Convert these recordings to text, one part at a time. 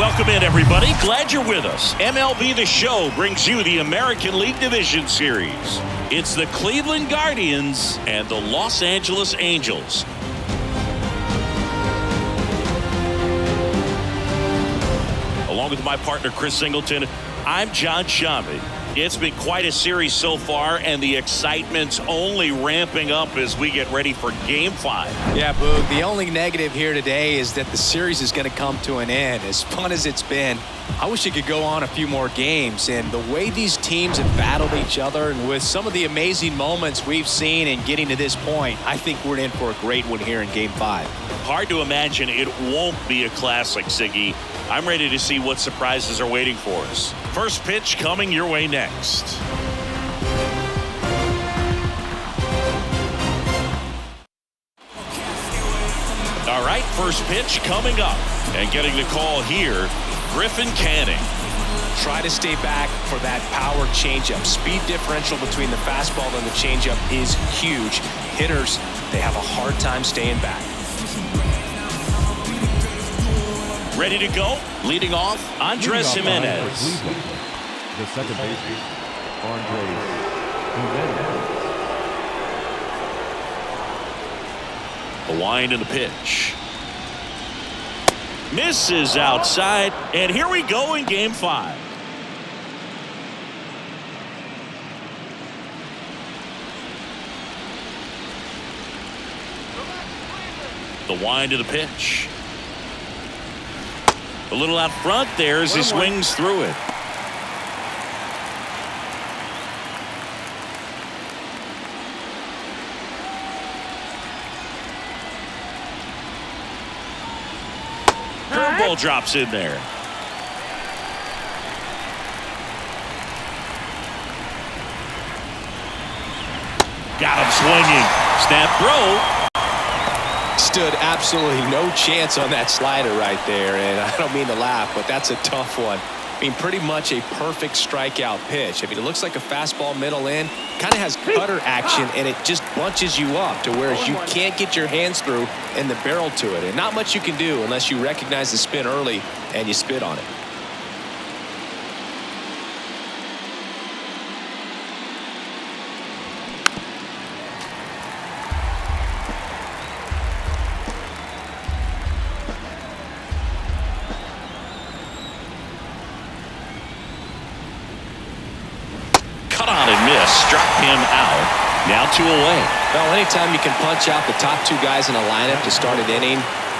Welcome in, everybody. Glad you're with us. MLB The Show brings you the American League Division Series. It's the Cleveland Guardians and the Los Angeles Angels. Along with my partner, Chris Singleton, I'm John Shambi. It's been quite a series so far, and the excitement's only ramping up as we get ready for Game 5. Yeah, Boog, the only negative here today is that the series is going to come to an end. As fun as it's been, I wish it could go on a few more games. And the way these teams have battled each other, and with some of the amazing moments we've seen in getting to this point, I think we're in for a great one here in Game 5. Hard to imagine it won't be a classic, Siggy. I'm ready to see what surprises are waiting for us. First pitch coming your way next. All right, first pitch coming up. And getting the call here, Griffin Canning. Try to stay back for that power changeup. Speed differential between the fastball and the changeup is huge. Hitters, they have a hard time staying back. Ready to go. Leading off, Andres Jimenez. The second baseman, Andres Jimenez. The wind and the pitch. Misses outside, and here we go in Game 5. The wind of the pitch. A little out front there as he swings through it. Curveball drops in there. Got him swinging. Snap throw. Stood absolutely no chance on that slider right there, and I don't mean to laugh, but that's a tough one. I mean, pretty much a perfect strikeout pitch. I mean, it looks like a fastball middle in, kind of has cutter action, and it just bunches you up to where you can't get your hands through and the barrel to it. And not much you can do unless you recognize the spin early and you spit on it. Struck him out. Now 2 away. Well, anytime you can punch out the top 2 guys in a lineup to start an inning,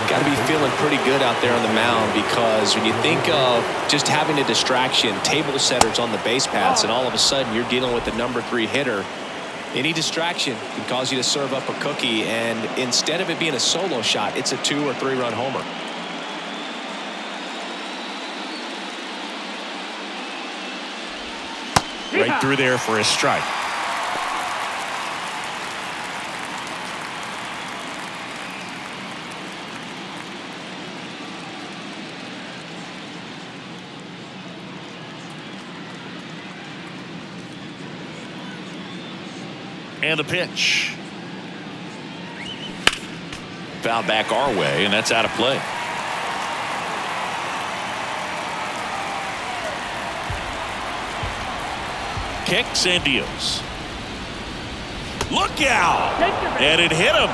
got to be feeling pretty good out there on the mound, because when you think of just having a distraction, table setters on the base paths, and all of a sudden you're dealing with the number 3 hitter, any distraction can cause you to serve up a cookie, and instead of it being a solo shot, it's a 2 or 3 run homer. Right through there for a strike. And the pitch. Foul back our way, and that's out of play. Kicks and deals. Look out! And it hit him.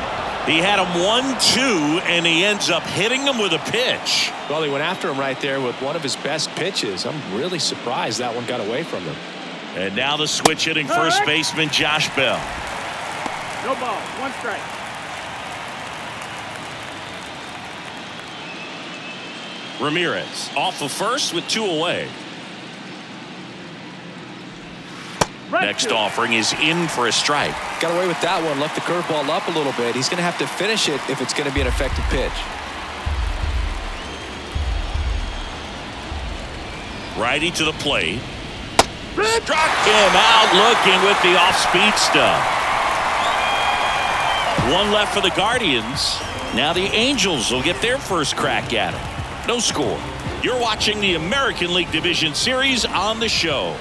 He had him 1-2, and he ends up hitting him with a pitch. Well, he went after him right there with one of his best pitches. I'm really surprised that one got away from him. And now the switch hitting first baseman Josh Bell. No ball, 1 strike. Ramirez off of first with 2 away. Next offering is in for a strike. Got away with that one. Left the curveball up a little bit. He's going to have to finish it if it's going to be an effective pitch. Righty to the plate. Struck him out looking with the off-speed stuff. 1 left for the Guardians. Now the Angels will get their first crack at it. No score. You're watching the American League Division Series on the show.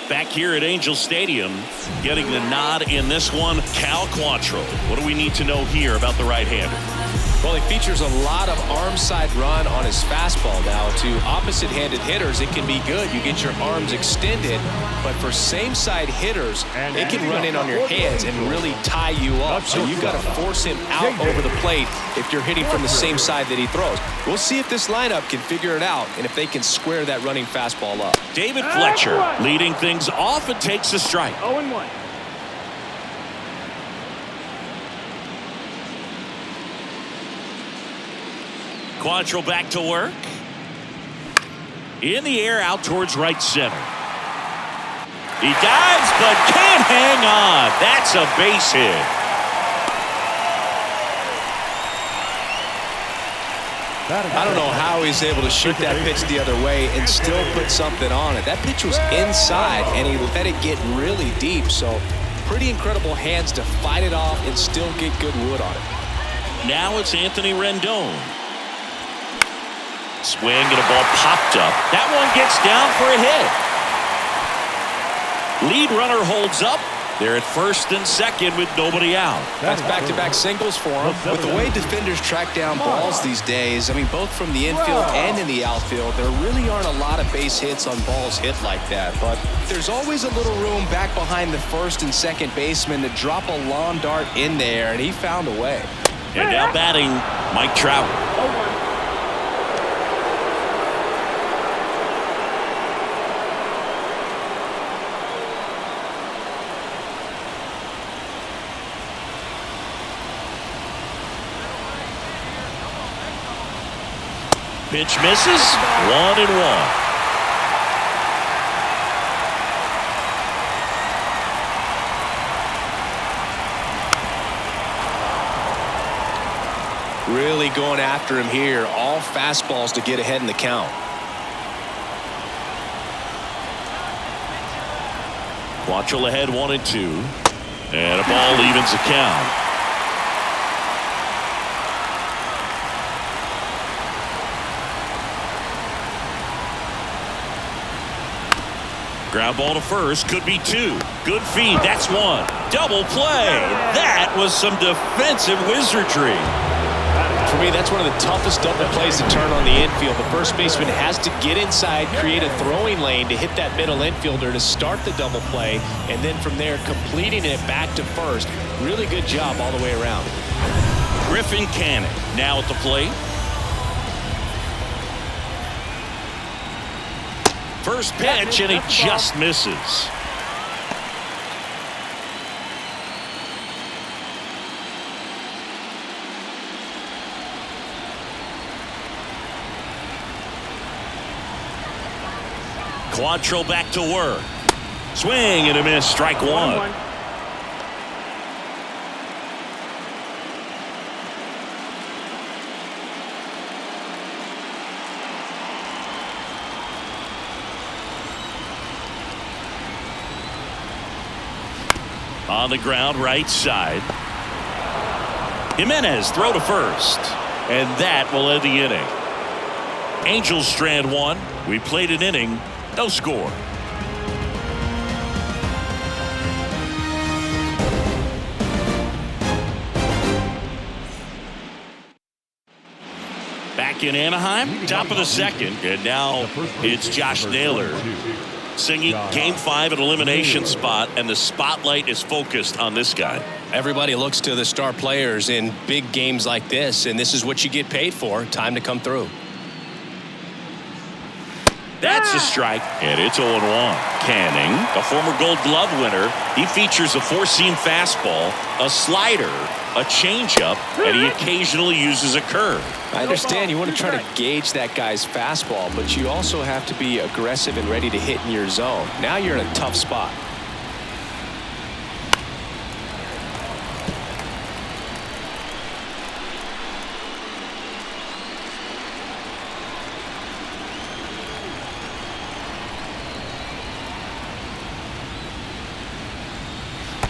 Back here at Angel Stadium, getting the nod in this one, Cal Quantrill. What do we need to know here about the right-hander? Well, he features a lot of arm side run on his fastball. Now, to opposite-handed hitters, it can be good. You get your arms extended, but for same-side hitters, it can run in on your hands and really tie you up. So you've got to force him out over the plate if you're hitting from the same side that he throws. We'll see if this lineup can figure it out and if they can square that running fastball up. David Fletcher leading things off and takes a strike. 0-1. Quantrill back to work. In the air out towards right center. He dives but can't hang on. That's a base hit. I don't know how he's able to shoot that pitch the other way and still put something on it. That pitch was inside and he let it get really deep. So pretty incredible hands to fight it off and still get good wood on it. Now it's Anthony Rendon. Swing and a ball popped up. That one gets down for a hit. Lead runner holds up. They're at first and second with nobody out. That's back-to-back singles for him. With the way defenders track down balls these days, I mean, both from the infield and in the outfield, there really aren't a lot of base hits on balls hit like that. But there's always a little room back behind the first and second baseman to drop a lawn dart in there, and he found a way. And now batting, Mike Trout. 0-1. Pitch misses. 1-1. Really going after him here. All fastballs to get ahead in the count. Quantrill ahead 1-2. And a ball evens the count. Ground ball to first, could be two. Good feed, that's one. Double play. That was some defensive wizardry. For me, that's one of the toughest double plays to turn on the infield. The first baseman has to get inside, create a throwing lane to hit that middle infielder to start the double play, and then from there, completing it back to first. Really good job all the way around. Griffin Canning now at the plate. First pitch, and he just misses. Quantrill back to work. Swing and a miss, strike one. 1-1. On the ground, right side. Jimenez throw to first. And that will end the inning. Angels strand one. We played an inning. No score. Back in Anaheim, top of the second. And now it's Josh Naylor singing Game 5 at elimination spot, and the spotlight is focused on this guy. Everybody looks to the star players in big games like this, and this is what you get paid for. Time to come through. That's a strike, and it's 0-1. Canning, a former Gold Glove winner, he features a four-seam fastball, a slider, a changeup, and he occasionally uses a curve. I understand you want to try to gauge that guy's fastball, but you also have to be aggressive and ready to hit in your zone. Now you're in a tough spot.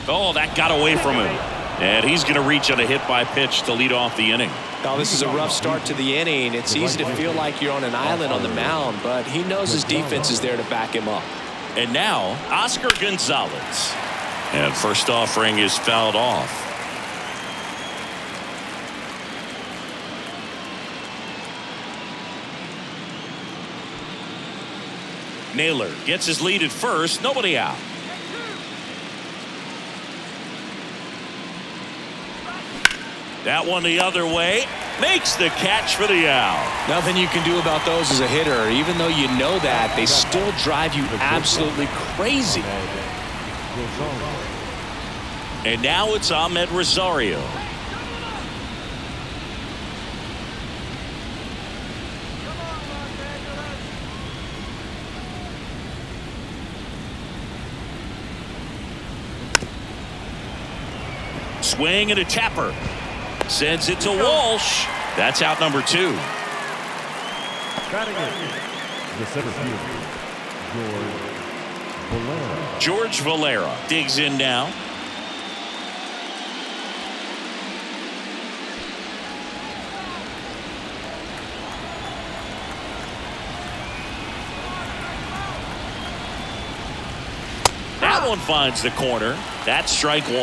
Oh, that got away from him. And he's going to reach on a hit by pitch to lead off the inning. Now, this is a rough start to the inning. It's easy to feel like you're on an island on the mound, but he knows his defense is there to back him up. And now, Oscar Gonzalez. And first offering is fouled off. Naylor gets his lead at first. Nobody out. That one the other way. Makes the catch for the out. Nothing you can do about those as a hitter. Even though you know that, they still drive you absolutely crazy. And now it's Ahmed Rosario. Swing and a tapper. Sends it to Walsh. That's out number 2. Batting in the center field, George Valera digs in now. That one finds the corner. That's strike 1.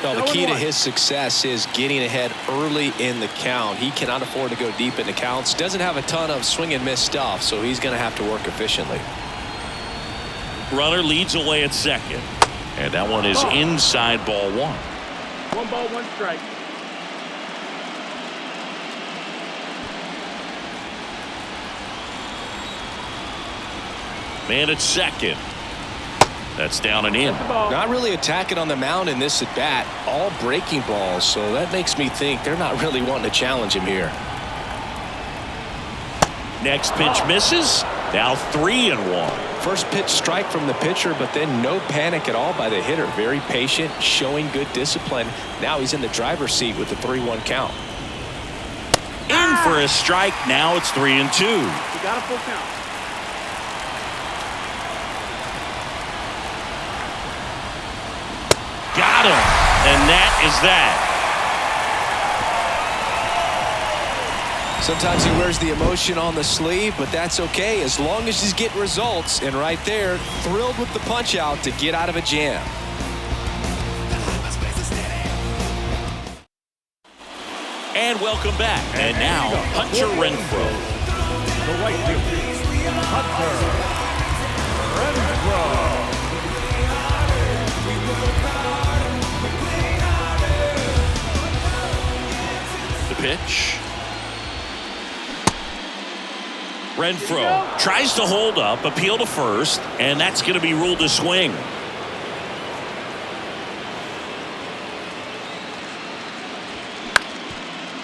Well, the key to his success is getting ahead early in the count. He cannot afford to go deep in the counts. Doesn't have a ton of swing and miss stuff, so he's going to have to work efficiently. Runner leads away at second. And that one is inside ball 1. 1 ball, 1 strike. Man at second. That's down and in. Not really attacking on the mound in this at bat. All breaking balls, so that makes me think they're not really wanting to challenge him here. Next pitch misses. Now 3-1. First pitch strike from the pitcher, but then no panic at all by the hitter. Very patient, showing good discipline. Now he's in the driver's seat with the 3-1 count. In for a strike. Now it's 3-2. You got a full count. Got him. And that is that. Sometimes he wears the emotion on the sleeve, but that's okay as long as he's getting results. And right there, thrilled with the punch out to get out of a jam. And welcome back. And now Hunter Renfroe. the right fielder, Hunter Renfroe. The pitch. Renfroe tries to hold up, appeal to first, and that's going to be ruled a swing.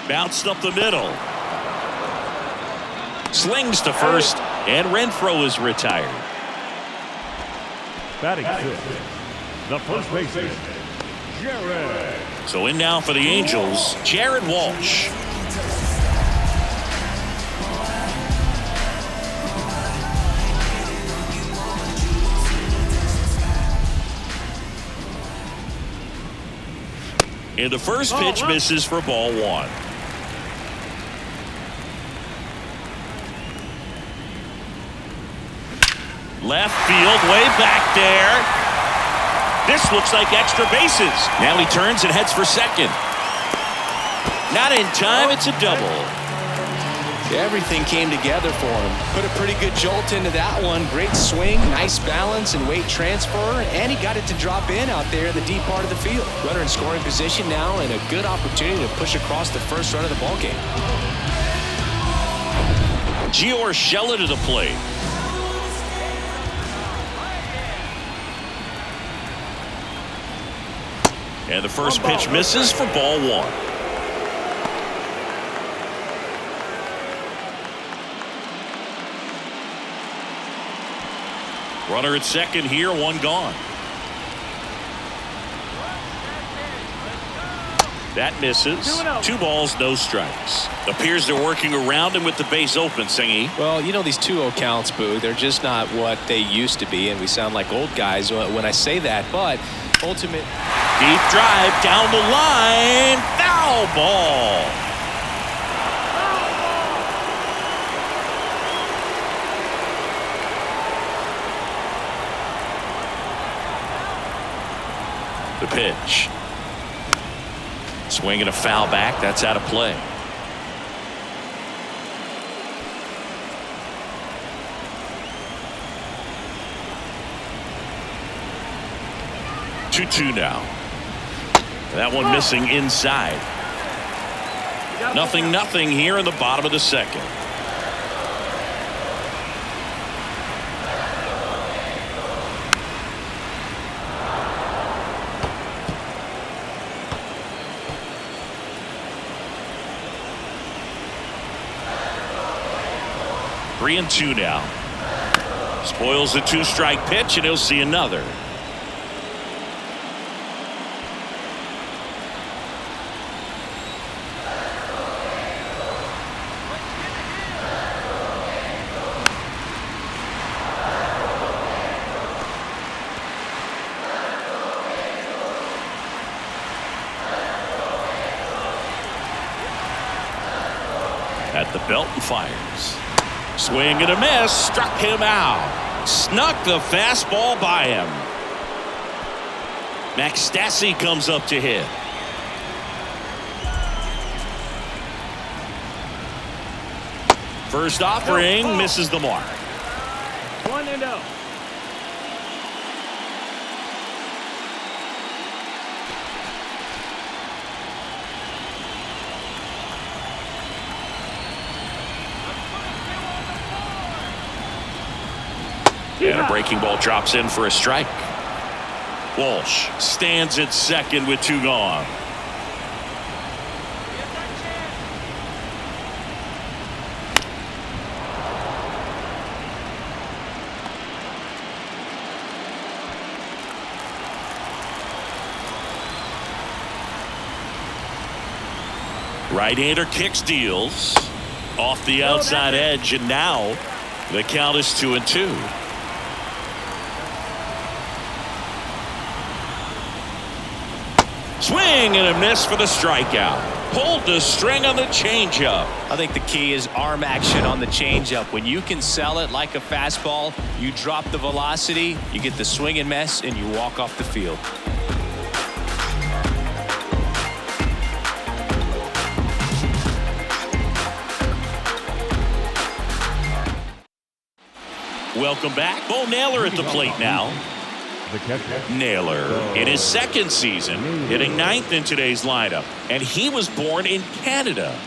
Bounced up the middle. Slings to first, and Renfroe is retired. Batting fifth, the first baseman, Jared. So in now for the Angels, Jared Walsh. And the first pitch misses for ball one. Left field, way back there. This looks like extra bases. Now he turns and heads for second. Not in time, it's a double. Everything came together for him. Put a pretty good jolt into that one. Great swing, nice balance and weight transfer, and he got it to drop in out there in the deep part of the field. Runner in scoring position now, and a good opportunity to push across the first run of the ballgame. Gio Urshela to the plate. And the first pitch misses for ball one. Runner at second here, one gone. That misses. 2 balls, no strikes. Appears they're working around him with the base open, Singy. Well, you know, these 2-0 counts, Boo, they're just not what they used to be, and we sound like old guys when I say that, but ultimate. Deep drive down the line. Foul ball. The pitch. Swinging a foul back. That's out of play. 2-2 now. That one missing inside. 0-0 here in the bottom of the second. Three and two now. Spoils the 2-strike pitch, and he'll see another. At the belt and fires. Swing and a miss. Struck him out. Snuck the fastball by him. Max Stassi comes up to hit. First offering misses the mark. 1-0. And a breaking ball drops in for a strike. Walsh stands at second with 2 gone. Right-hander kicks, deals off the outside edge, and now the count is 2-2. Swing and a miss for the strikeout. Pulled the string on the changeup. I think the key is arm action on the changeup. When you can sell it like a fastball, you drop the velocity, you get the swing and miss, and you walk off the field. Welcome back. Bo Naylor at the plate now. The catcher. Naylor in his second season, hitting 9th in today's lineup, and he was born in Canada.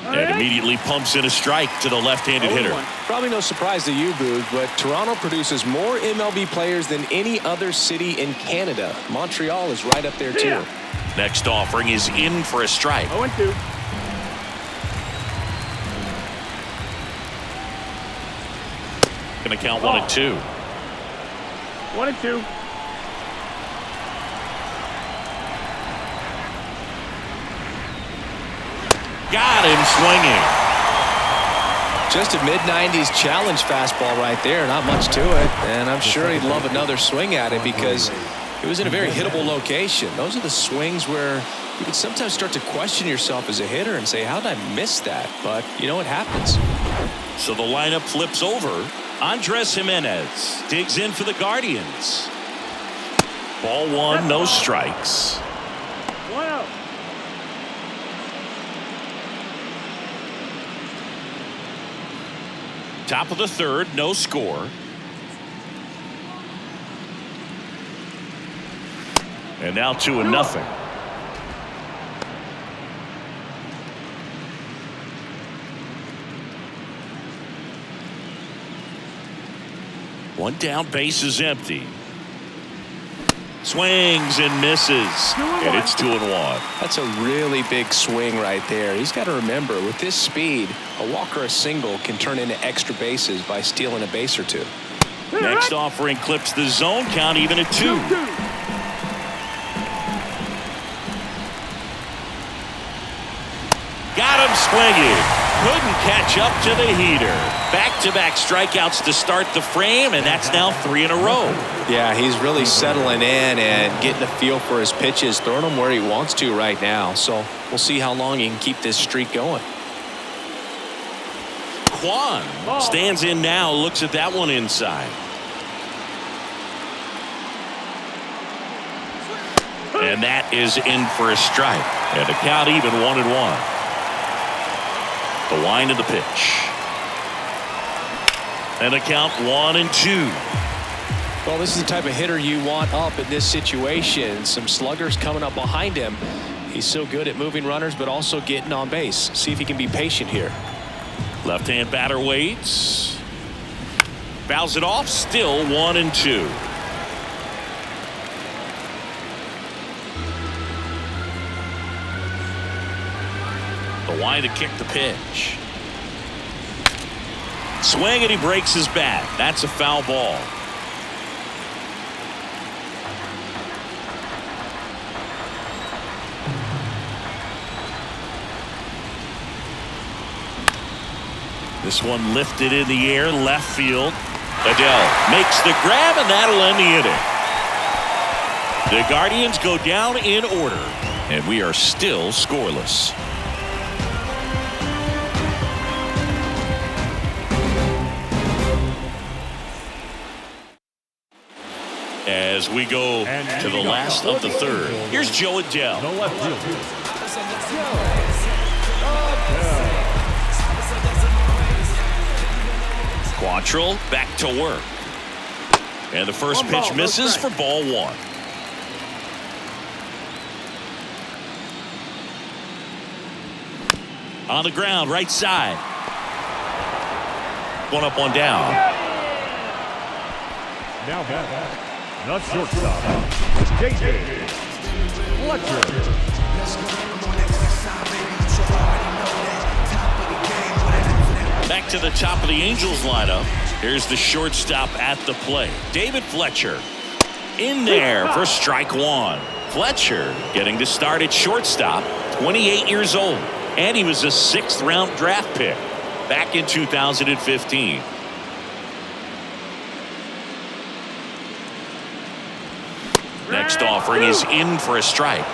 And immediately pumps in a strike to the left-handed hitter. Probably no surprise to you, Boog, but Toronto produces more MLB players than any other city in Canada. Montreal is right up there too. Next offering is in for a strike. 0-2. Going to count 1-2. 1-2. Got him swinging. Just a mid-90s challenge fastball right there. Not much to it. And I'm sure he'd love another swing at it because it was in a very hittable location. Those are the swings where you can sometimes start to question yourself as a hitter and say, how did I miss that? But, you know, it happens. So the lineup flips over. Andres Jimenez digs in for the Guardians. Ball one, no strikes. 1-0. Top of the third, no score. And now 2-0. One down, base is empty. Swings and misses, and it's 2-1. That's a really big swing right there. He's got to remember, with this speed, a walk or a single can turn into extra bases by stealing a base or two. Next offering clips the zone count even at 2. Got him swinging. Couldn't catch up to the heater. Back-to-back strikeouts to start the frame, and that's now 3 in a row. Yeah, he's really settling in and getting a feel for his pitches, throwing them where he wants to right now. So we'll see how long he can keep this streak going. Kwan stands in now, looks at that one inside. And that is in for a strike. And the count even 1-1. The wind of the pitch. And the count 1-2. Well, this is the type of hitter you want up in this situation. Some sluggers coming up behind him. He's so good at moving runners, but also getting on base. See if he can be patient here. Left-hand batter waits. Fouls it off. Still 1-2. The line to kick the pitch. Swing, and he breaks his bat. That's a foul ball. This one lifted in the air, left field. Adele makes the grab, and that'll end the inning. The Guardians go down in order, and we are still scoreless. As we go to the last of the third, here's Joe Adele. The left fielder, Quantrill back to work. And the first pitch misses for ball one. On the ground, right side. One up, one down. now back, the shortstop, J.J. Fletcher. Back to the top of the Angels lineup. Here's the shortstop at the plate. David Fletcher in there for strike one. Fletcher getting to start at shortstop, 28 years old. And he was a 6th round draft pick back in 2015. Next offering is in for a strike.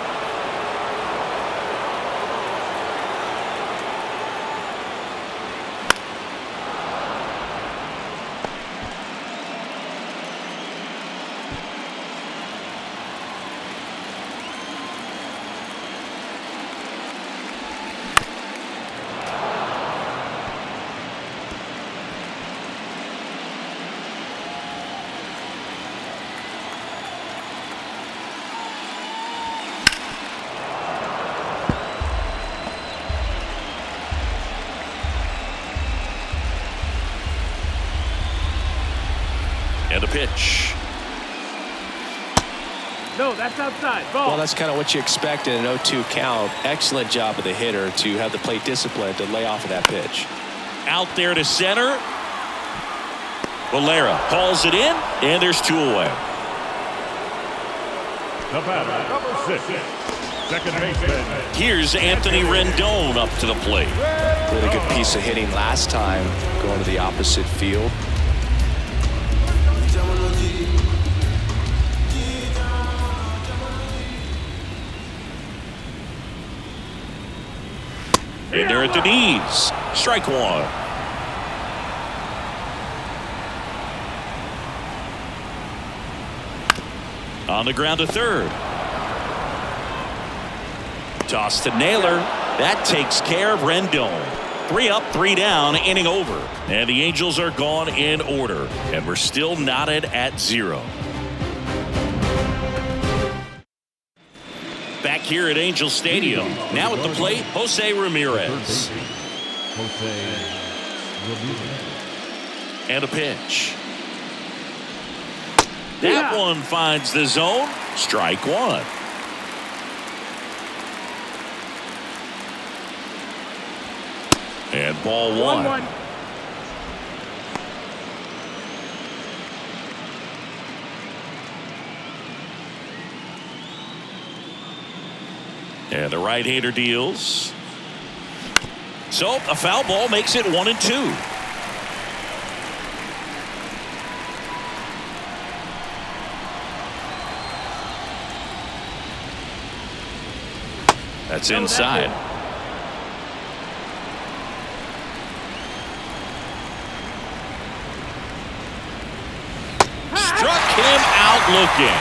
And a pitch. No, that's outside. Ball. Well, that's kind of what you expect in an 0-2 count. Excellent job of the hitter to have the plate discipline to lay off of that pitch. Out there to center. Valera hauls it in, and there's 2 away. The batter, number 6, second baseman. Here's Anthony Rendon up to the plate. Really good piece of hitting last time, going to the opposite field. In there at the knees. Strike one. On the ground to third. Toss to Naylor. That takes care of Rendon. 3 up, 3 down, inning over. And the Angels are gone in order. And we're still knotted at 0. Back here at Angel Stadium. Now at the plate, Jose Ramirez. And a pitch. That one finds the zone. Strike one. And ball one. And the right-hander deals. So a foul ball makes it 1-2. That's inside. Struck him out looking.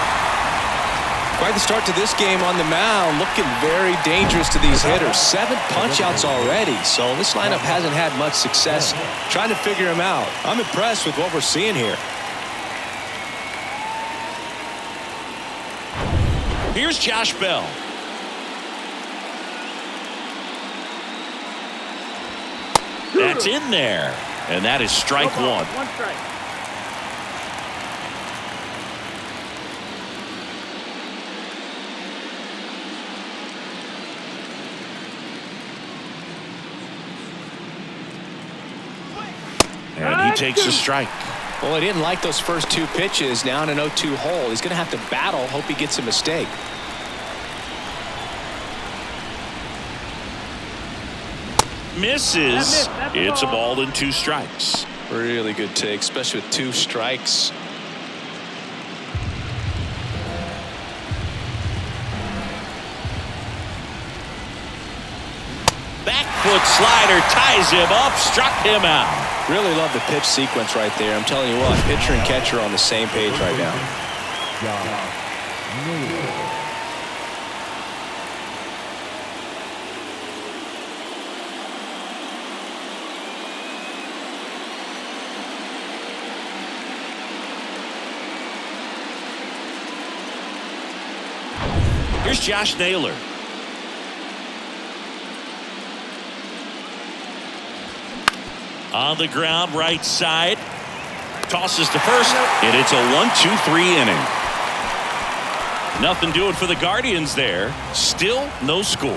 Quite the start to this game on the mound, looking very dangerous to these hitters. 7 punch-outs already, so this lineup hasn't had much success trying to figure him out. I'm impressed with what we're seeing here. here's Josh Bell. That's in there. And that is strike one. One strike. And he takes a strike. Well, he didn't like those first two pitches. Now in an 0-2 hole. He's going to have to battle. Hope he gets a mistake. Misses. It's a ball and 2 strikes. Really good take, especially with 2 strikes. Back foot slider ties him up, struck him out. Really love the pitch sequence right there. I'm telling you what, pitcher and catcher are on the same page right now. Here's Josh Naylor. On the ground, right side. Tosses to first, and it's a 1-2-3 inning. Nothing doing for the Guardians there. Still no score.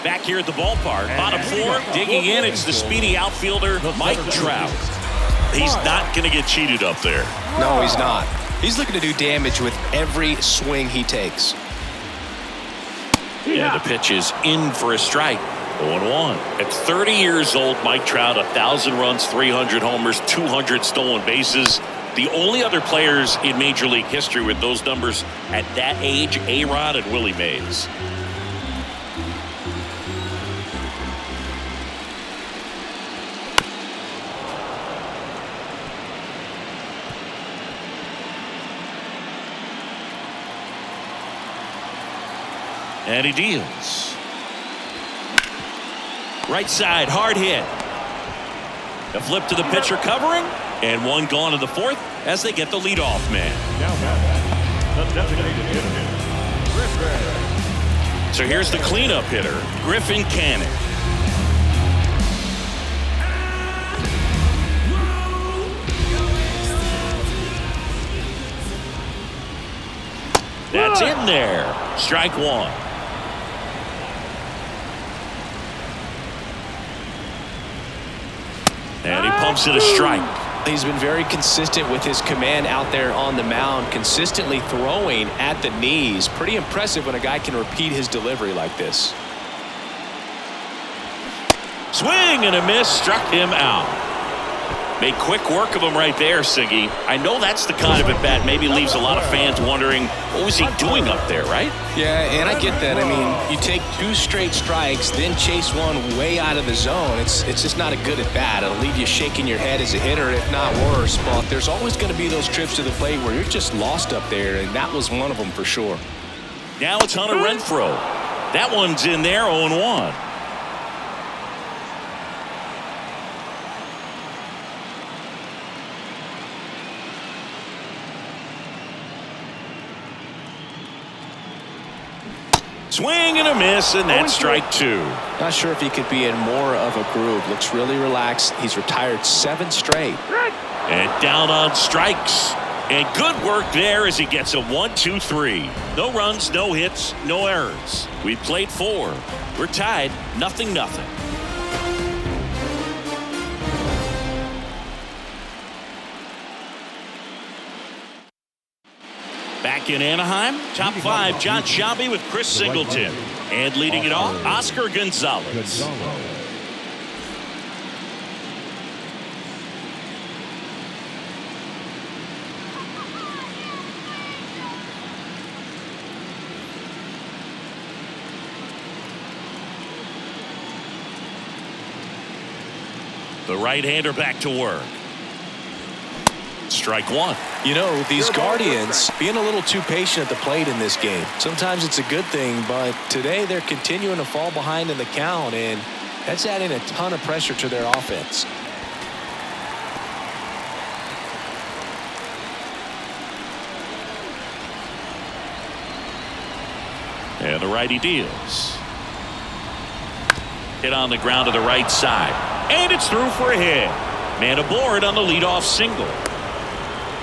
Back here at the ballpark, bottom 4, digging in. It's the speedy outfielder, Mike Trout. He's not going to get cheated up there. No, he's not. He's looking to do damage with every swing he takes. Yeah, the pitch is in for a strike. 0-1. At 30 years old, Mike Trout, 1,000 runs, 300 homers, 200 stolen bases. The only other players in Major League history with those numbers at that age, A-Rod and Willie Mays. And he deals. Right side, hard hit. A flip to the pitcher covering, and one gone in the 4th as they get the leadoff man. The designated hitter, Griffin. So here's the cleanup hitter, Griffin Canning. That's in there. Strike 1. And he pumps it a strike. He's been very consistent with his command out there on the mound, consistently throwing at the knees. Pretty impressive when a guy can repeat his delivery like this. Swing and a miss, struck him out. Made quick work of him right there, Siggy. I know that's the kind of at bat maybe leaves a lot of fans wondering, what was he doing up there, right? Yeah, and I get that. I mean, you take 2 straight strikes, then chase one way out of the zone. It's just not a good at bat. It'll leave you shaking your head as a hitter, if not worse. But there's always going to be those trips to the plate where you're just lost up there, and that was one of them for sure. Now it's Hunter Renfroe. That one's in there, 0-1. Swing and a miss, and that's strike 2. Not sure if he could be in more of a groove. Looks really relaxed. He's retired 7 straight. And down on strikes. And good work there as he gets a 1-2-3. No runs, no hits, no errors. We played 4. We're tied, 0-0. Back in Anaheim, top 5, John Sciambi with Chris Singleton. And leading it off, Oscar Gonzalez. The right-hander back to work. Strike 1. You know, these Guardians being a little too patient at the plate in this game. Sometimes it's a good thing, but today they're continuing to fall behind in the count, and That's adding a ton of pressure to their offense. And the righty deals. Hit on the ground to the right side. And it's through for a hit. Man aboard on the leadoff single.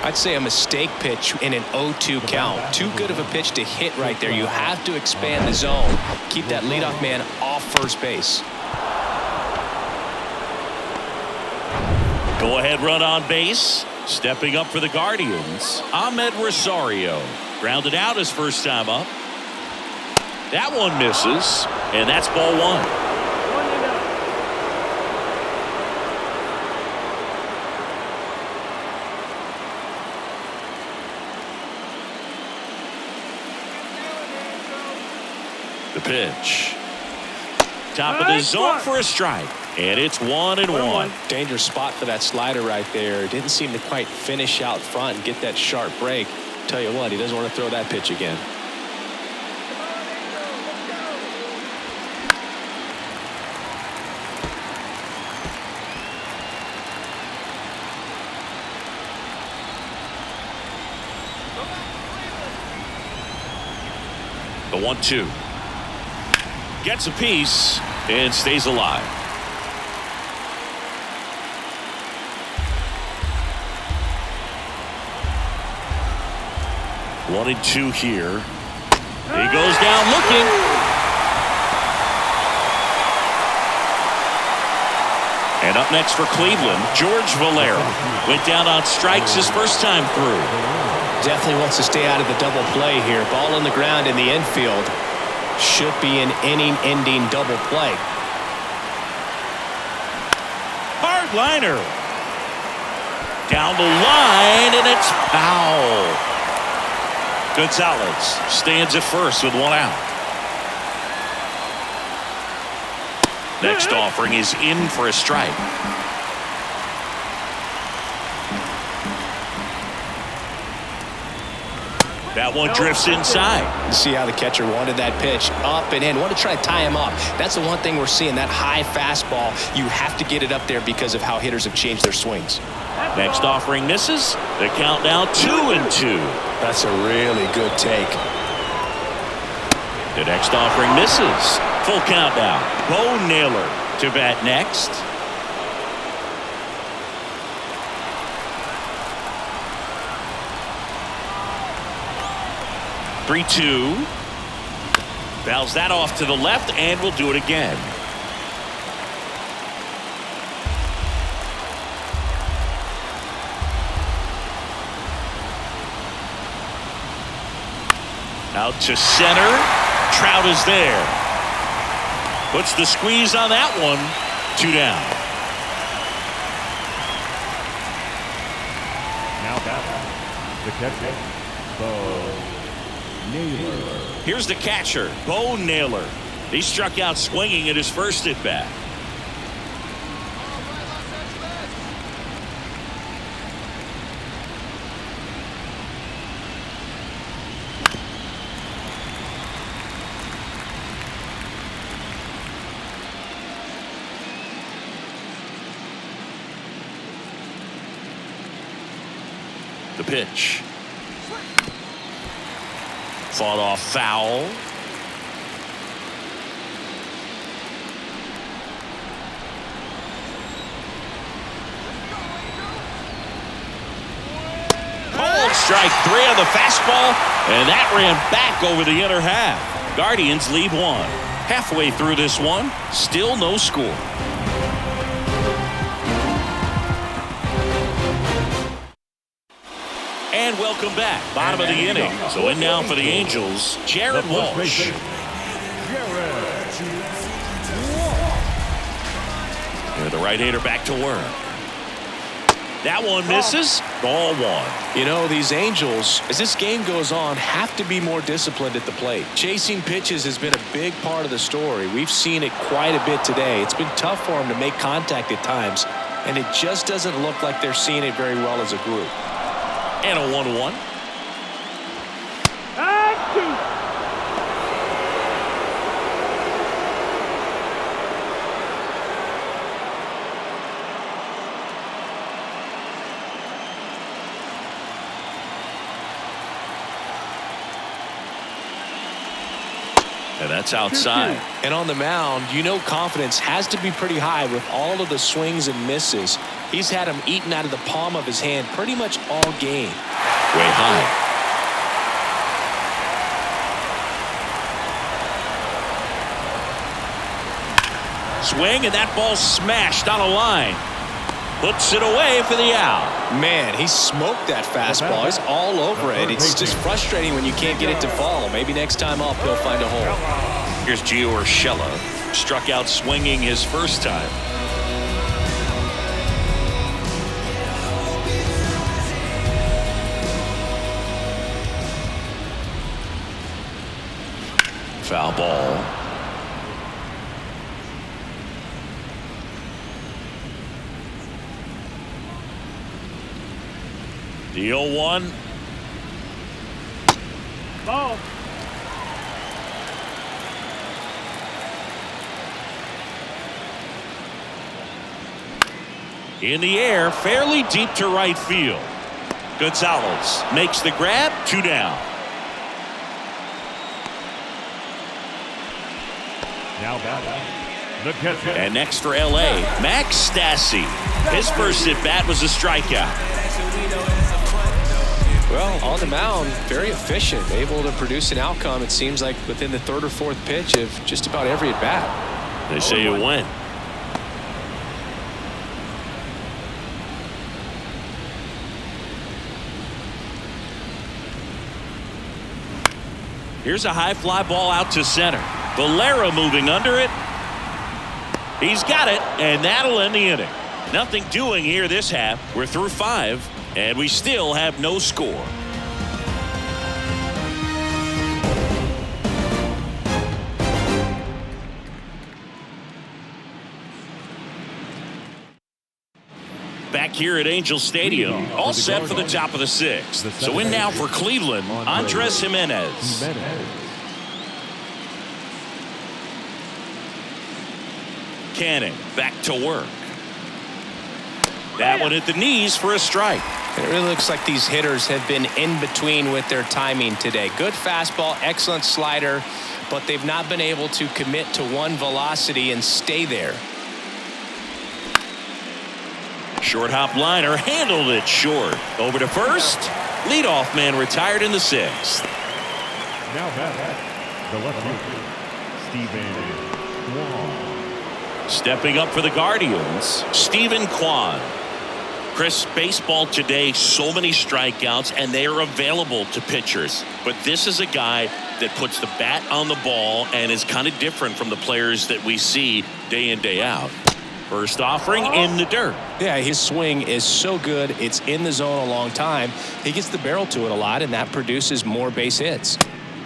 I'd say a mistake pitch in an 0-2 count. Too good of a pitch to hit right there. You have to expand the zone. Keep that leadoff man off first base. Go ahead run on base. Stepping up for the Guardians, Ahmed Rosario. Grounded out his first time up. That one misses, and that's ball one. The pitch. Top of the zone for a strike. And it's 1-1. Dangerous spot for that slider right there. Didn't seem to quite finish out front and get that sharp break. Tell you what, he doesn't want to throw that pitch again. The 1-2. Gets a piece and stays alive. One and two here. He goes down looking. And up next for Cleveland, George Valera. Went down on strikes his first time through. Definitely wants to stay out of the double play here. Ball on the ground in the infield. Should be an inning-ending double play. Hard liner. Down the line, and it's foul. Gonzalez stands at first with one out. Next offering is in for a strike. That one drifts inside. See how the catcher wanted that pitch up and in. Want to try to tie him up. That's the one thing we're seeing, that high fastball. You have to get it up there because of how hitters have changed their swings. Next offering misses. The count now 2-2. That's a really good take. The next offering misses. Full count now. Bo Naylor to bat next. Three-two. Fouls that off to the left, and we'll do it again. Out to center. Trout is there. Puts the squeeze on that one. Two down. Now batting, the catcher, Bo Naylor. Here's the catcher, Bo Naylor. He struck out swinging at his first at bat. The pitch. Fought off foul. Called strike three on the fastball, and that ran back over the inner half. Guardians lead one. Halfway through this one, still no score. And welcome back. Bottom of the inning. So in now for the Angels, Jared Walsh. And the right-hander back to work. That one misses. Ball one. You know, these Angels, as this game goes on, have to be more disciplined at the plate. Chasing pitches has been a big part of the story. We've seen it quite a bit today. It's been tough for them to make contact at times, and it just doesn't look like they're seeing it very well as a group. And a 1-1. Action! 1 And that's outside. And on the mound, you know confidence has to be pretty high with all of the swings and misses. He's had them eaten out of the palm of his hand pretty much all game. Way high. Swing, and that ball smashed on a line. Puts it away for the out. Man, he smoked that fastball. He's all over it. It's just frustrating when you can't get it to fall. Maybe next time up he'll find a hole. Here's Gio Urshela. Struck out swinging his first time. Foul ball. The 0-1. Ball. In the air, fairly deep to right field. Gonzalez makes the grab, 2 down. Now batting, the catcher. And next for LA, Max Stassi. His first at bat was a strikeout. Well, on the mound, very efficient, able to produce an outcome, it seems like, within the 3rd or 4th pitch of just about every at bat. They say it went. Here's a high fly ball out to center. Valera moving under it. He's got it, and that'll end the inning. Nothing doing here this half. We're through 5, and we still have no score. Back here at Angel Stadium, all set for the top of the 6th. So in now for Cleveland, Andres Jimenez. Canning back to work. That one at the knees for a strike. It really looks like these hitters have been in between with their timing today. Good fastball, excellent slider, but they've not been able to commit to one velocity and stay there. Short hop liner handled it short. Over to first. Leadoff man retired in the 6th. Now batting, the left fielder, Stephen Kwan. Stepping up for the Guardians, Stephen Kwan. Chris, baseball today, so many strikeouts, and they are available to pitchers. But this is a guy that puts the bat on the ball and is kind of different from the players that we see day in, day out. First offering in the dirt. Yeah, his swing is so good. It's in the zone a long time. He gets the barrel to it a lot, and that produces more base hits.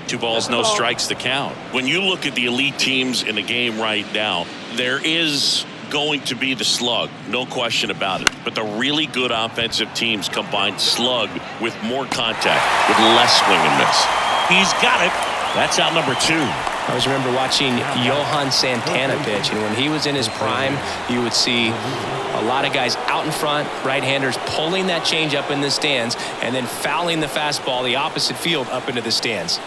2 balls, no strikes to count. When you look at the elite teams in the game right now, there is going to be the slug, no question about it. But the really good offensive teams combine slug with more contact, with less swing and miss. He's got it. That's out number 2. I always remember watching Johan Santana pitch, and when he was in his prime, you would see a lot of guys out in front, right-handers pulling that change up in the stands, and then fouling the fastball the opposite field up into the stands.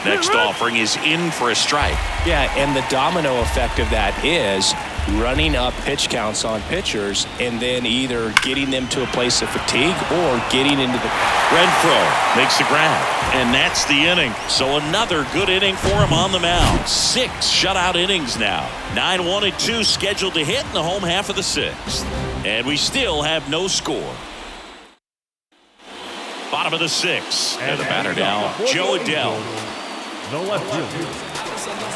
Next offering is in for a strike. Yeah, and the domino effect of that is running up pitch counts on pitchers and then either getting them to a place of fatigue or getting into the... Renfroe makes the grab, and that's the inning. So another good inning for him on the mound. 6 shutout innings now. 9-1 and 2 scheduled to hit in the home half of the 6th. And we still have no score. Bottom of the 6th. And the batter now, Joe Adell. The left fielder.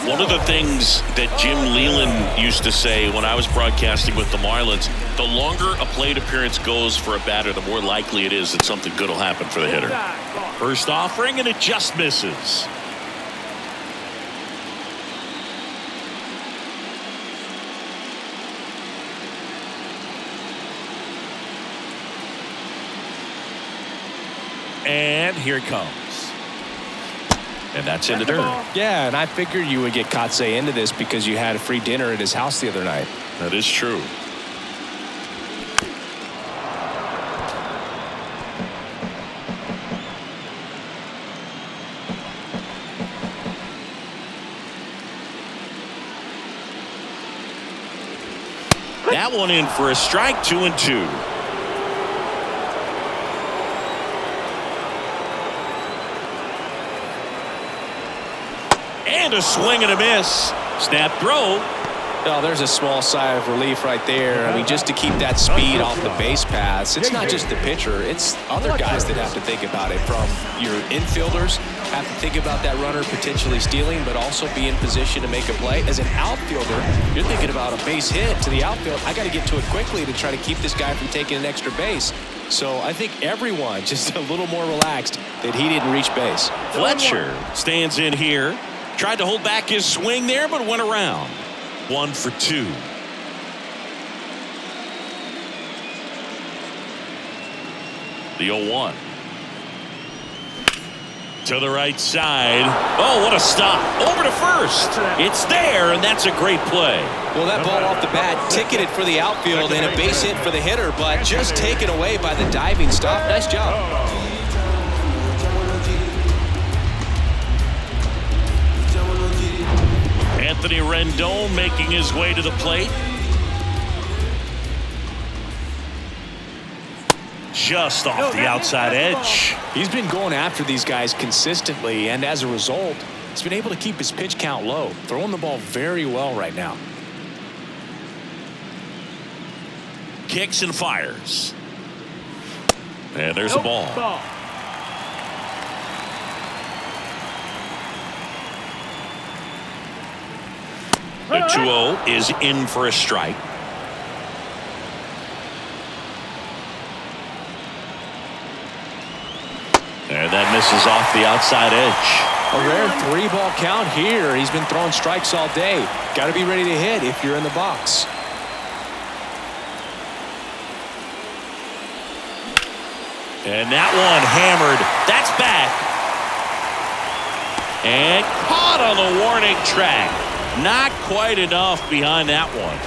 One of the things that Jim Leland used to say when I was broadcasting with the Marlins, the longer a plate appearance goes for a batter, the more likely it is that something good will happen for the hitter. First offering, and it just misses. And here it comes. And that's in the dirt. Yeah, and I figured you would get Katse into this because you had a free dinner at his house the other night. That is true. That one in for a strike, 2-2. And a swing and a miss. Snap throw. Oh, there's a small sigh of relief right there. I mean, just to keep that speed off the base paths. It's not just the pitcher. It's other guys that have to think about it. From your infielders have to think about that runner potentially stealing, but also be in position to make a play. As an outfielder, you're thinking about a base hit to the outfield. I got to get to it quickly to try to keep this guy from taking an extra base. So I think everyone just a little more relaxed that he didn't reach base. Fletcher stands in here. Tried to hold back his swing there, but went around. 1 for 2. The 0-1. To the right side. Oh, what a stop. Over to first. It's there, and that's a great play. Well, that ball off the bat ticketed for the outfield and a base hit for the hitter, but just taken away by the diving stop. Nice job. Anthony Rendon making his way to the plate. Just off the outside edge. He's been going after these guys consistently, and as a result, he's been able to keep his pitch count low, throwing the ball very well right now. Kicks and fires. And there's a ball. The 2-0 is in for a strike. And that misses off the outside edge. A rare 3-ball count here. He's been throwing strikes all day. Got to be ready to hit if you're in the box. And that one hammered. That's back. And caught on the warning track. Not quite enough behind that one.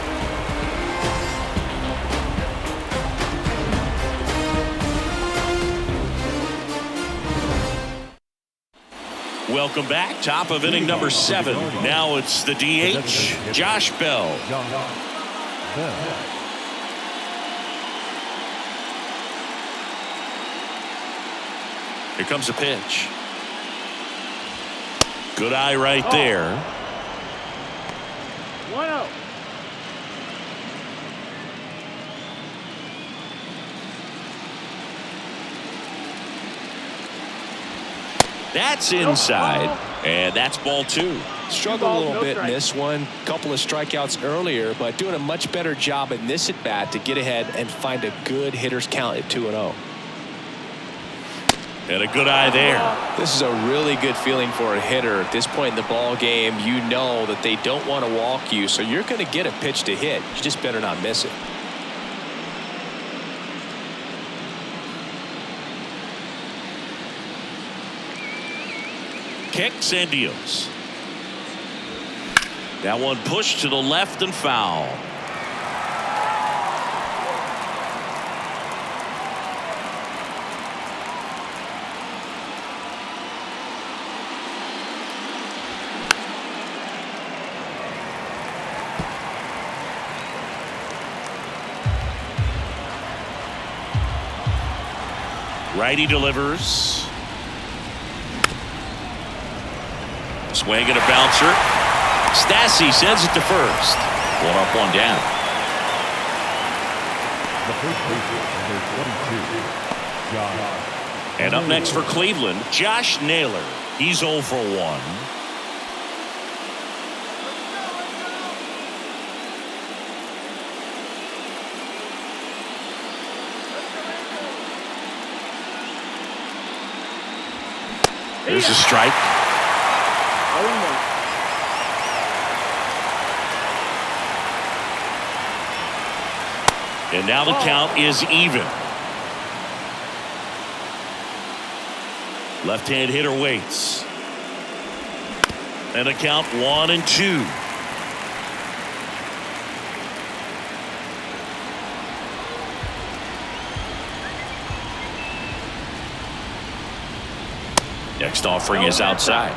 Welcome back. Top of inning number 7. Now it's the DH, Josh Bell. Here comes a pitch. Good eye right there. 1-0. That's inside, and that's ball 2. Struggled a little bit in this one. Couple of strikeouts earlier, but doing a much better job in this at bat to get ahead and find a good hitter's count at 2-0. And a good eye there. This is a really good feeling for a hitter at this point in the ball game. You know that they don't want to walk you, so you're going to get a pitch to hit. You just better not miss it. Kicks and deals. That one pushed to the left and foul. Righty delivers. Swing and a bouncer. Stassi sends it to first. 1 up, 1 down. The first baseman, number 22, Josh. And up next for Cleveland, Josh Naylor. He's 0 for 1. There's a strike. And now the count is even. Left-hand hitter waits. And a count 1-2. Next offering is outside.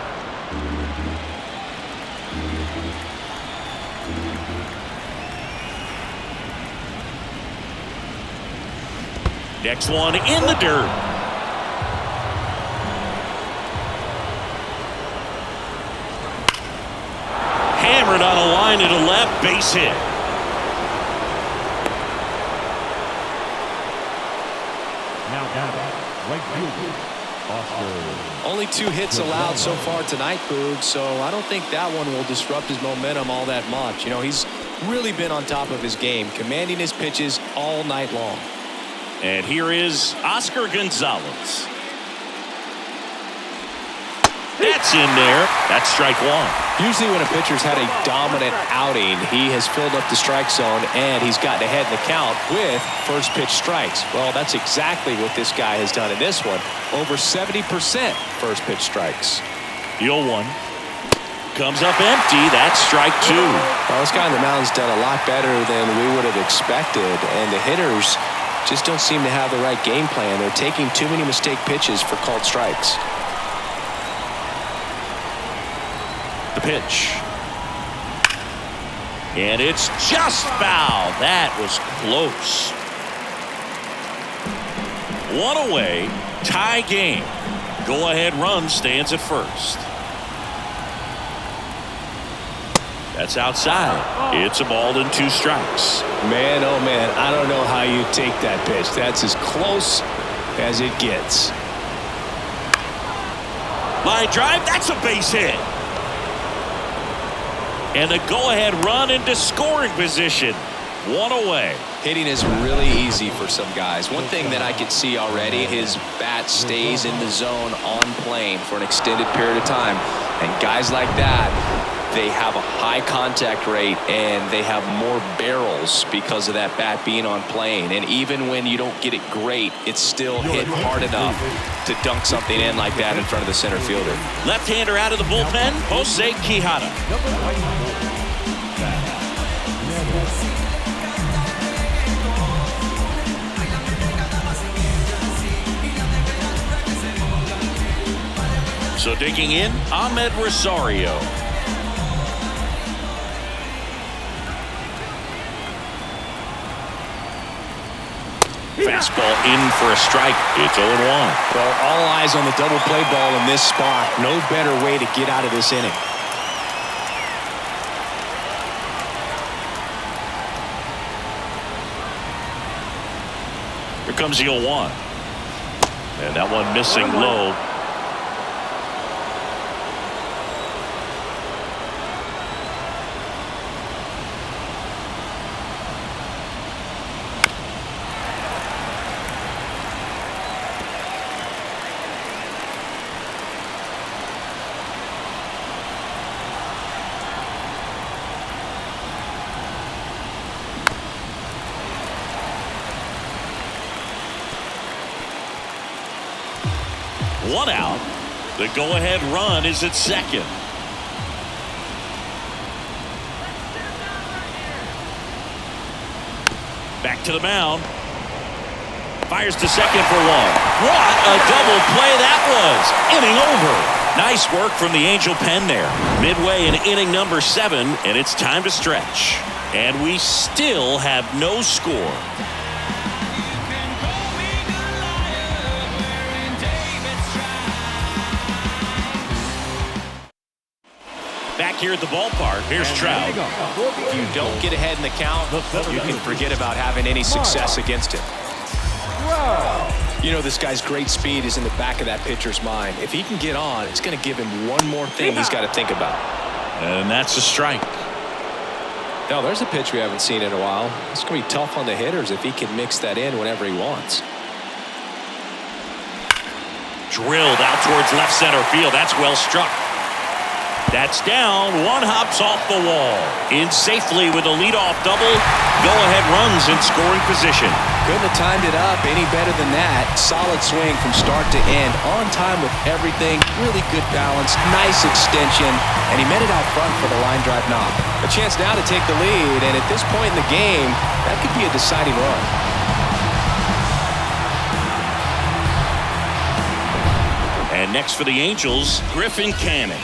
Next one in the dirt. Hammered on a line to the left, base hit. Now down, right fielder, Oscar. Only 2 hits allowed so far tonight, Boog, so I don't think that one will disrupt his momentum all that much. You know, he's really been on top of his game, commanding his pitches all night long. And here is Oscar Gonzalez. That's in there. That's strike 1. Usually when a pitcher's had a dominant outing, he has filled up the strike zone and he's gotten ahead in the count with first pitch strikes. Well, that's exactly what this guy has done in this one. Over 70% first pitch strikes. The 0-1 comes up empty. That's strike 2. Well, this guy on the mound's done a lot better than we would have expected, and the hitters just don't seem to have the right game plan. They're taking too many mistake pitches for called strikes. The pitch. And it's just foul. That was close. 1 away. Tie game. Go-ahead run stands at first. That's outside. It's a ball and 2 strikes. Man, oh man, I don't know how you take that pitch. That's as close as it gets. Line drive. That's a base hit. And a go-ahead run into scoring position. 1 away. Hitting is really easy for some guys. One thing that I can see already, his bat stays in the zone on plane for an extended period of time. And guys like that, they have a high contact rate and they have more barrels because of that bat being on plane. And even when you don't get it great, it's still hit hard enough to dunk something in like that in front of the center fielder. Left-hander out of the bullpen, Jose Quijada. So digging in, Ahmed Rosario. Fastball in for a strike. It's 0-1. Well, all eyes on the double play ball in this spot. No better way to get out of this inning. Here comes the 0-1. And that one missing low. One out. The go-ahead run is at second. Back to the mound. Fires to second for 1. What a double play that was. Inning over. Nice work from the Angel pen there. Midway in inning number 7, and it's time to stretch. And we still have no score. Back here at the ballpark, here's Trout. If you don't get ahead in the count, you can forget about having any success against him. You know, this guy's great speed is in the back of that pitcher's mind. If he can get on, it's going to give him one more thing he's got to think about. And that's a strike. Now, there's a pitch we haven't seen in a while. It's going to be tough on the hitters if he can mix that in whenever he wants. Drilled out towards left center field. That's well struck. That's down. One hops off the wall. In safely with a leadoff double. Go-ahead runs in scoring position. Couldn't have timed it up any better than that. Solid swing from start to end. On time with everything. Really good balance. Nice extension. And he met it out front for the line drive knock. A chance now to take the lead. And at this point in the game, that could be a deciding run. And next for the Angels, Griffin Canning.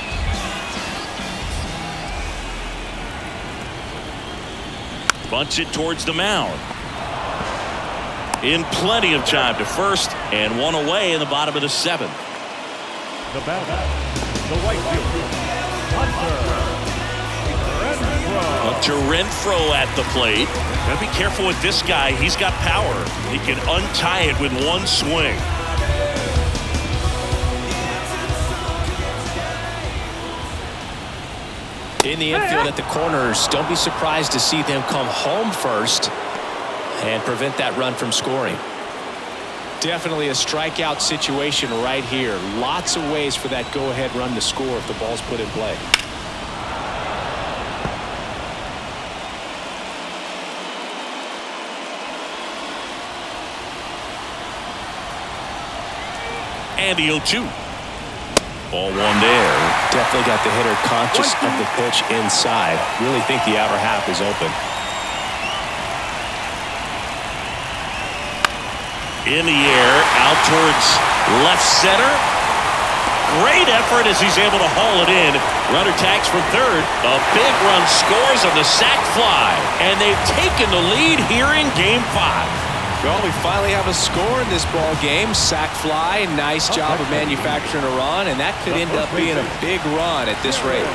Bunts it towards the mound. In plenty of time to first, and one away in the bottom of the seventh. The batter, the right fielder, Hunter Renfroe at the plate. Gotta be careful with this guy. He's got power. He can untie it with one swing. In the infield at the corners, don't be surprised to see them come home first and prevent that run from scoring. Definitely a strikeout situation right here. Lots of ways for that go-ahead run to score if the ball's put in play. And the 0-2. Ball one there. Definitely got the hitter conscious of the pitch inside. Really think the outer half is open. In the air, out towards left center. Great effort as he's able to haul it in. Runner tags from third. A big run scores on the sac fly. And they've taken the lead here in Game 5. Well, we finally have a score in this ball game. Sac fly, nice job of manufacturing a run, and that could end up being a big run at this rate.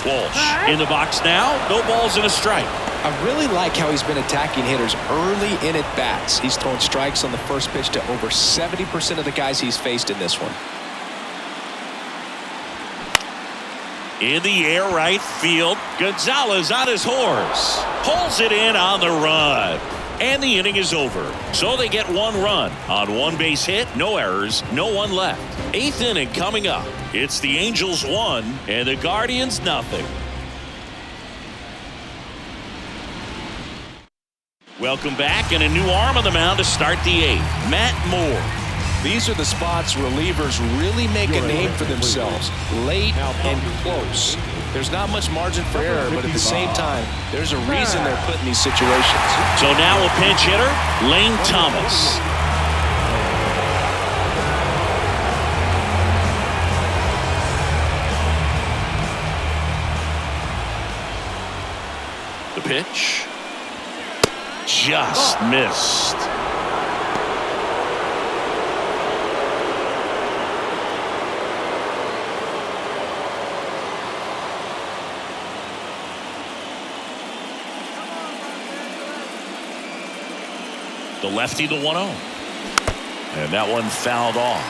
Walsh in the box now. No balls and a strike. I really like how he's been attacking hitters early in at bats. He's thrown strikes on the first pitch to over 70% of the guys he's faced in this one. In the air, right field. Gonzalez on his horse. Pulls it in on the run. And the inning is over. So they get one run on one base hit, no errors, no one left. Eighth inning coming up. It's the Angels 1 and the Guardians nothing. Welcome back, and a new arm on the mound to start the eighth. Matt Moore. These are the spots relievers really make a name for themselves. Late and close. There's not much margin for error, but at the same time, there's a reason they're put in these situations. So now a pinch hitter, Lane Thomas. The pitch. Just missed. The lefty, the 1-0. And that one fouled off.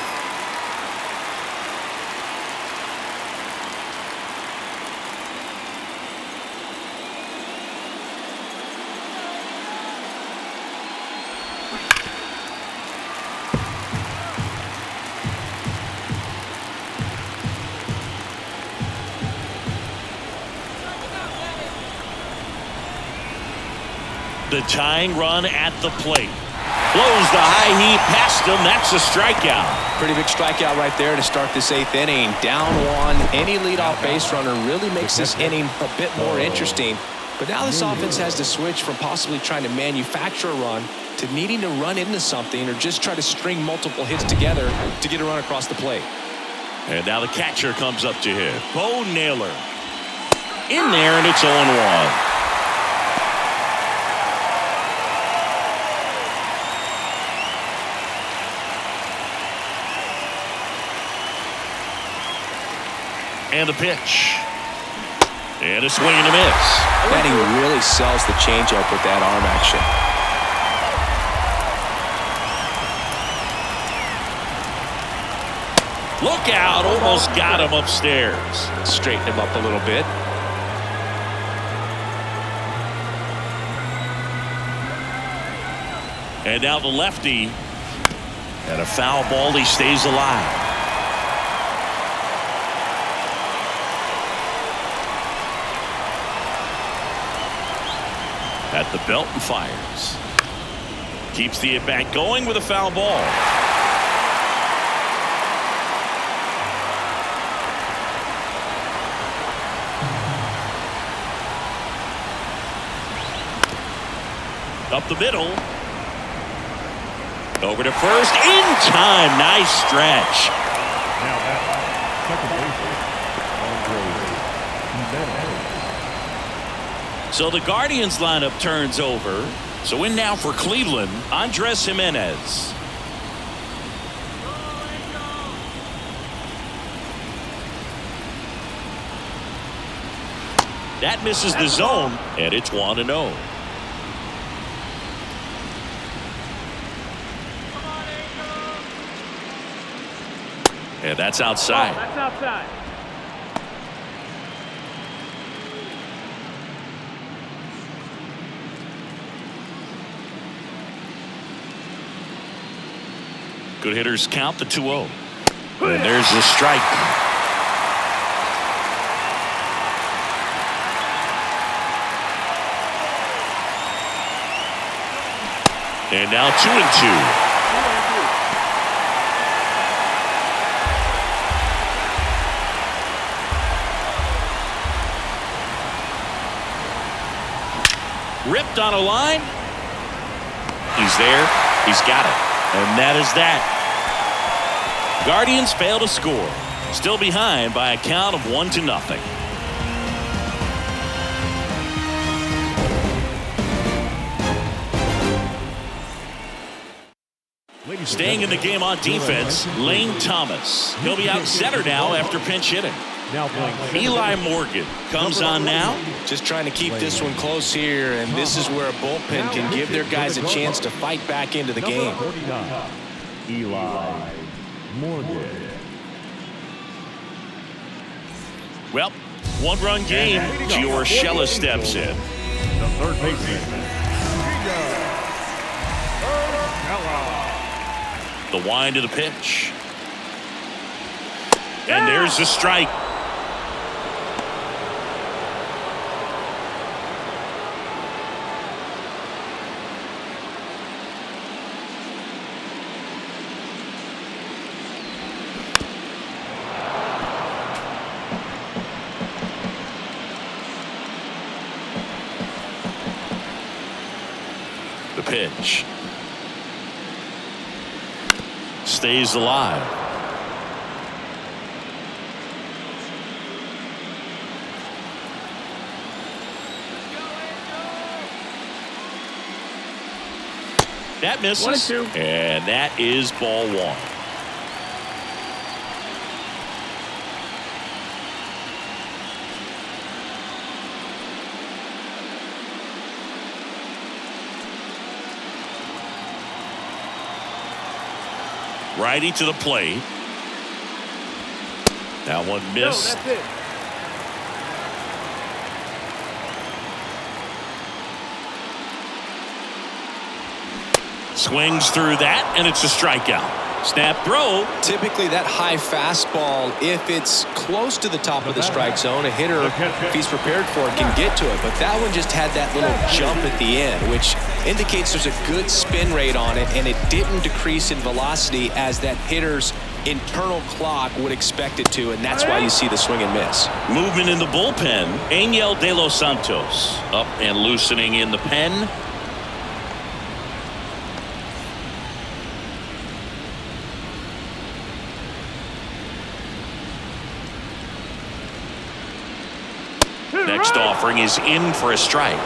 The tying run at the plate. Blows the high heat past him. That's a strikeout. Pretty big strikeout right there to start this eighth inning. Down one. Any leadoff base runner really makes this inning a bit more interesting. But now this offense has to switch from possibly trying to manufacture a run to needing to run into something or just try to string multiple hits together to get a run across the plate. And now the catcher comes up to him. Bo Naylor. In there, and it's 0-1. And the pitch. And a swing and a miss. And he really sells the changeup with that arm action. Look out. Almost got him upstairs. Straighten him up a little bit. And now the lefty, And a foul ball. He stays alive. At the belt and fires. Keeps the at-bat going with a foul ball. Up the middle. Over to first. In time. Nice stretch. Now at second base, So the Guardians lineup turns over. So in now for Cleveland, Andres Jimenez. That misses the zone, and it's 1-0. And that's outside. That's outside. Good hitters count the 2-0. And there's the strike. And now 2-2. Ripped on a line. He's there. He's got it. And that is that. Guardians fail to score. Still behind by a count of 1-0. Staying in the game on defense, Lane Thomas. He'll be out center now after pinch hitting. now playing. Eli Morgan comes on now. Just trying to keep this one close here, and this is where a bullpen can give their guys a chance to fight back into the game. 49, Eli Morgan. Well, one-run game. Gio Urshela steps in. The third baseman. The wind of the pitch. And there's the strike. The pitch. Stays alive. That misses. 1-2. And that is ball one. Righty to the plate. That one missed. That's it. Swings through that, and it's a strikeout. Snap throw. Typically that high fastball, if it's close to the top of the strike zone, a hitter, if he's prepared for it, can get to it. But that one just had that little jump at the end, which indicates there's a good spin rate on it, and it didn't decrease in velocity as that hitter's internal clock would expect it to, and that's why you see the swing and miss. Movement in the bullpen. Angel De Los Santos up and loosening in the pen. Next offering is in for a strike.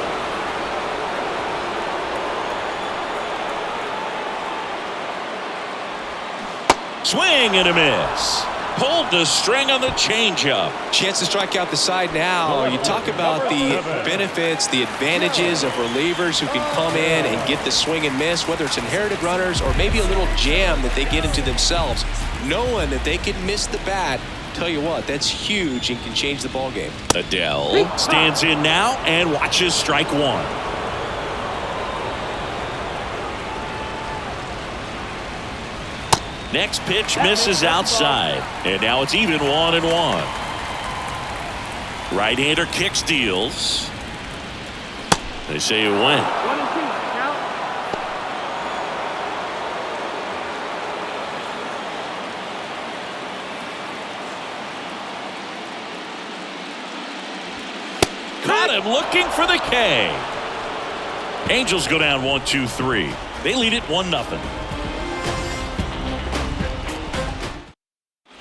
Swing and a miss. Pulled the string on the changeup. Chance to strike out the side now. You talk about the benefits, the advantages of relievers who can come in and get the swing and miss, whether it's inherited runners or maybe a little jam that they get into themselves. Knowing that they can miss the bat, tell you what, that's huge and can change the ball game. Adele stands in now and watches strike one. Next pitch misses outside. And now it's even 1-1. Right-hander kicks, deals. They say it went. 1-2. Count. Caught him looking for the K. Angels go down 1-2-3. They lead it 1-0.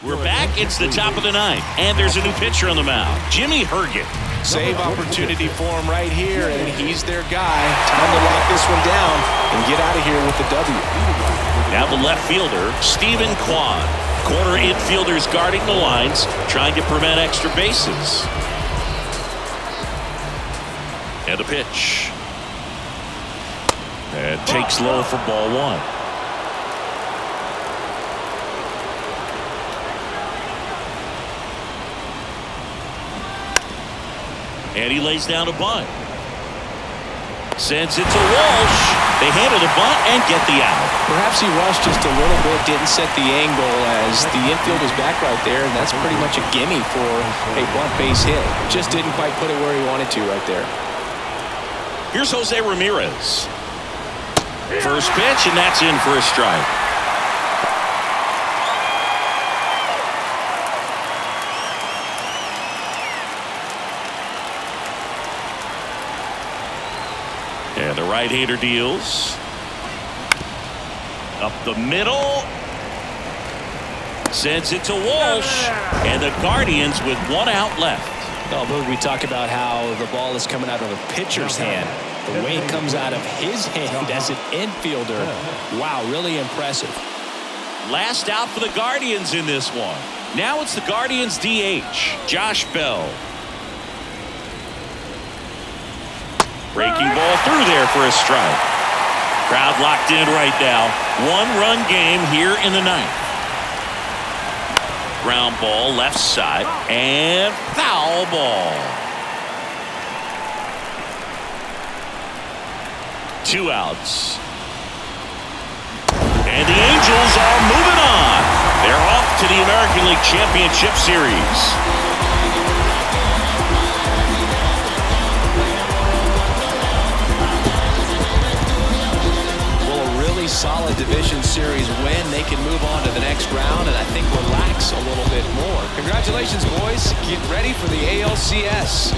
We're back. It's the top of the ninth, and there's a new pitcher on the mound, Jimmy Herget. Save opportunity for him right here, and he's their guy. Time to lock this one down and get out of here with the W. Now the left fielder, Stephen Kwan. Corner infielders guarding the lines, trying to prevent extra bases. And a pitch. And takes low for ball one. And he lays down a bunt. Sends it to Walsh. They handle the bunt and get the out. Perhaps he rushed just a little bit, didn't set the angle as the infield was back right there, and that's pretty much a gimme for a bunt base hit. Just didn't quite put it where he wanted to right there. Here's Jose Ramirez. First pitch, and that's in for a strike. And the right-hander deals. Up the middle. Sends it to Walsh. And the Guardians with 1 out left. No, but we talk about how the ball is coming out of a pitcher's hand. The way it comes out of his hand as an infielder. Wow, really impressive. Last out for the Guardians in this one. Now it's the Guardians DH, Josh Bell. Breaking ball through there for a strike. Crowd locked in right now. 1-run game here in the ninth. Ground ball left side and foul ball. 2 outs. And the Angels are moving on. They're off to the American League Championship Series. Solid division series win. They can move on to the next round and I think relax a little bit more. Congratulations, boys. Get ready for the ALCS.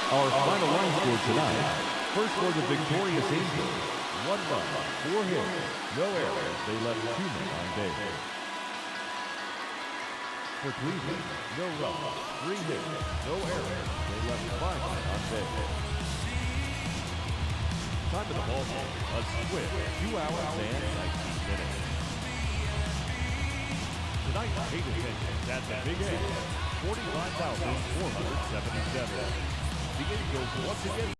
Our final line score tonight. First for the victorious Angels. 1 run, 4 hits, no errors. They left 2 men on base. For Cleveland, no runs, 3 hits, no errors. They left 5 men on base. Time of the ball game, a swift 2 hours and 19 minutes. Tonight, pay attention at the Big A, 45,477. The Angels once again